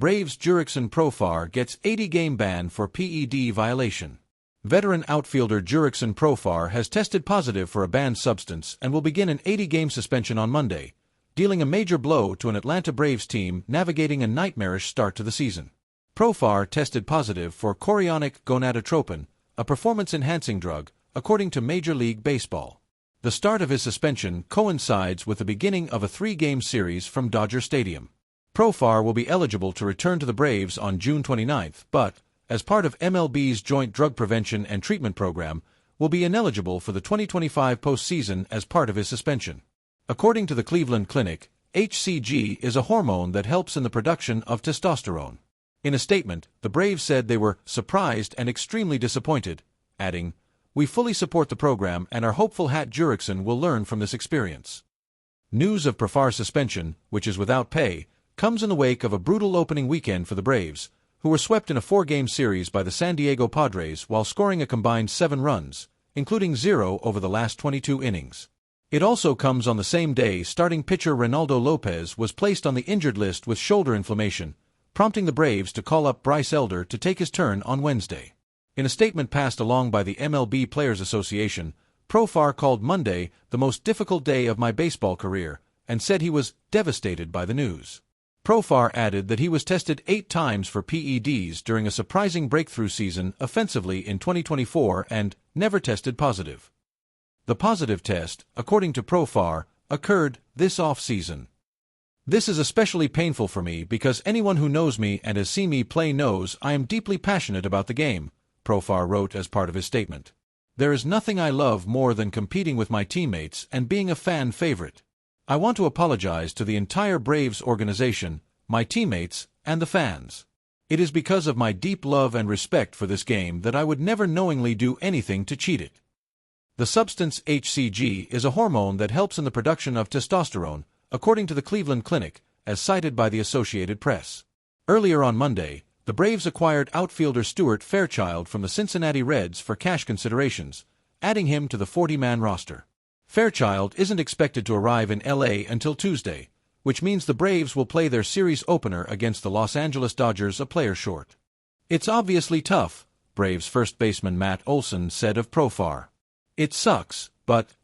Braves' Jurickson Profar gets 80-game ban for PED violation. Veteran outfielder Jurickson Profar has tested positive for a banned substance and will begin an 80-game suspension on Monday, dealing a major blow to an Atlanta Braves team navigating a nightmarish start to the season. Profar tested positive for chorionic gonadotropin, a performance-enhancing drug, according to Major League Baseball. The start of his suspension coincides with the beginning of a 3-game series from Dodger Stadium. Profar will be eligible to return to the Braves on June 29, but, as part of MLB's joint drug prevention and treatment program, will be ineligible for the 2025 postseason as part of his suspension. According to the Cleveland Clinic, HCG is a hormone that helps in the production of testosterone. In a statement, the Braves said they were surprised and extremely disappointed, adding, "We fully support the program and are hopeful Jurickson will learn from this experience." News of Profar's suspension, which is without pay, comes in the wake of a brutal opening weekend for the Braves, who were swept in a 4-game series by the San Diego Padres while scoring a combined 7 runs, including 0 over the last 22 innings. It also comes on the same day starting pitcher Reynaldo Lopez was placed on the injured list with shoulder inflammation, prompting the Braves to call up Bryce Elder to take his turn on Wednesday. In a statement passed along by the MLB Players Association, Profar called Monday the most difficult day of my baseball career and said he was devastated by the news. Profar added that he was tested 8 times for PEDs during a surprising breakthrough season offensively in 2024 and never tested positive. The positive test, according to Profar, occurred this off-season. "This is especially painful for me because anyone who knows me and has seen me play knows I am deeply passionate about the game," Profar wrote as part of his statement. "There is nothing I love more than competing with my teammates and being a fan favorite. I want to apologize to the entire Braves organization, my teammates, and the fans. It is because of my deep love and respect for this game that I would never knowingly do anything to cheat it." The substance HCG is a hormone that helps in the production of testosterone, according to the Cleveland Clinic, as cited by the Associated Press. Earlier on Monday, the Braves acquired outfielder Stuart Fairchild from the Cincinnati Reds for cash considerations, adding him to the 40-man roster. Fairchild isn't expected to arrive in LA until Tuesday, which means the Braves will play their series opener against the Los Angeles Dodgers a player short. "It's obviously tough," Braves first baseman Matt Olson said of Profar. "It sucks, but,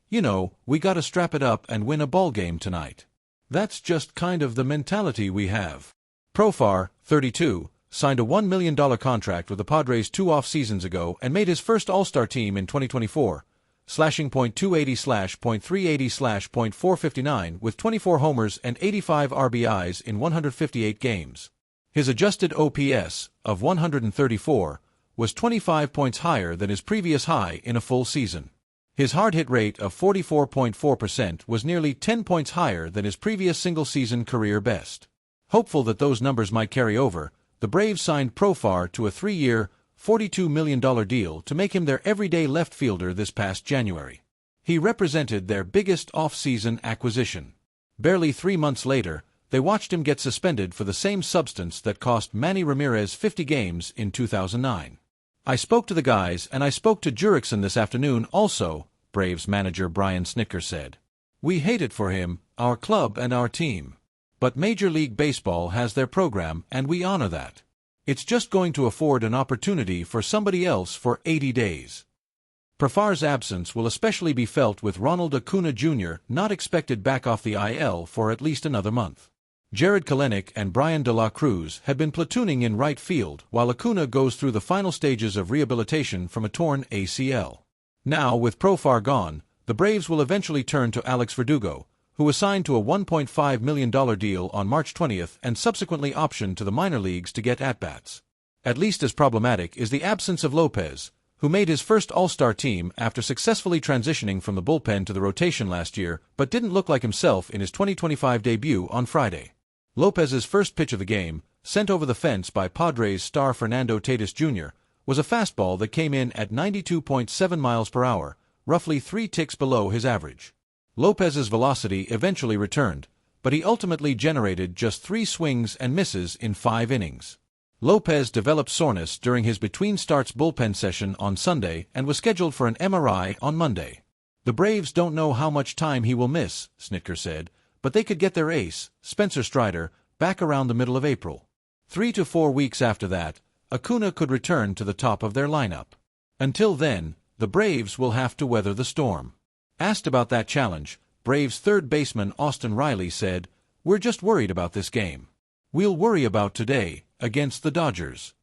we gotta strap it up and win a ball game tonight. That's just kind of the mentality we have." Profar, 32, signed a $1 million contract with the Padres 2 off-seasons ago and made his first All-Star team in 2024, slashing .280/.380/.459 with 24 homers and 85 RBIs in 158 games. His adjusted OPS, of 134, was 25 points higher than his previous high in a full season. His hard hit rate of 44.4% was nearly 10 points higher than his previous single-season career best. Hopeful that those numbers might carry over, the Braves signed Profar to a 3-year, $42 million deal to make him their everyday left fielder this past January. He represented their biggest off-season acquisition. Barely 3 months later, they watched him get suspended for the same substance that cost Manny Ramirez 50 games in 2009. "I spoke to the guys and I spoke to Jurickson this afternoon also," Braves manager Brian Snitker said. "We hate it for him, our club and our team. But Major League Baseball has their program and we honor that. It's just going to afford an opportunity for somebody else for 80 days. Profar's absence will especially be felt with Ronald Acuna Jr. not expected back off the IL for at least another month. Jared Kelenic and Brian De La Cruz had been platooning in right field while Acuna goes through the final stages of rehabilitation from a torn ACL. Now, with Profar gone, the Braves will eventually turn to Alex Verdugo, who was signed to a $1.5 million deal on March 20th and subsequently optioned to the minor leagues to get at-bats. At least as problematic is the absence of Lopez, who made his first All-Star team after successfully transitioning from the bullpen to the rotation last year but didn't look like himself in his 2025 debut on Friday. Lopez's first pitch of the game, sent over the fence by Padres star Fernando Tatis Jr., was a fastball that came in at 92.7 miles per hour, roughly 3 ticks below his average. Lopez's velocity eventually returned, but he ultimately generated just 3 swings and misses in 5 innings. Lopez developed soreness during his between-starts bullpen session on Sunday and was scheduled for an MRI on Monday. "The Braves don't know how much time he will miss," Snitker said, "but they could get their ace, Spencer Strider, back around the middle of April. 3 to 4 weeks after that, Acuna could return to the top of their lineup. Until then, the Braves will have to weather the storm. Asked about that challenge, Braves third baseman Austin Riley said, "We're just worried about this game. We'll worry about today, against the Dodgers."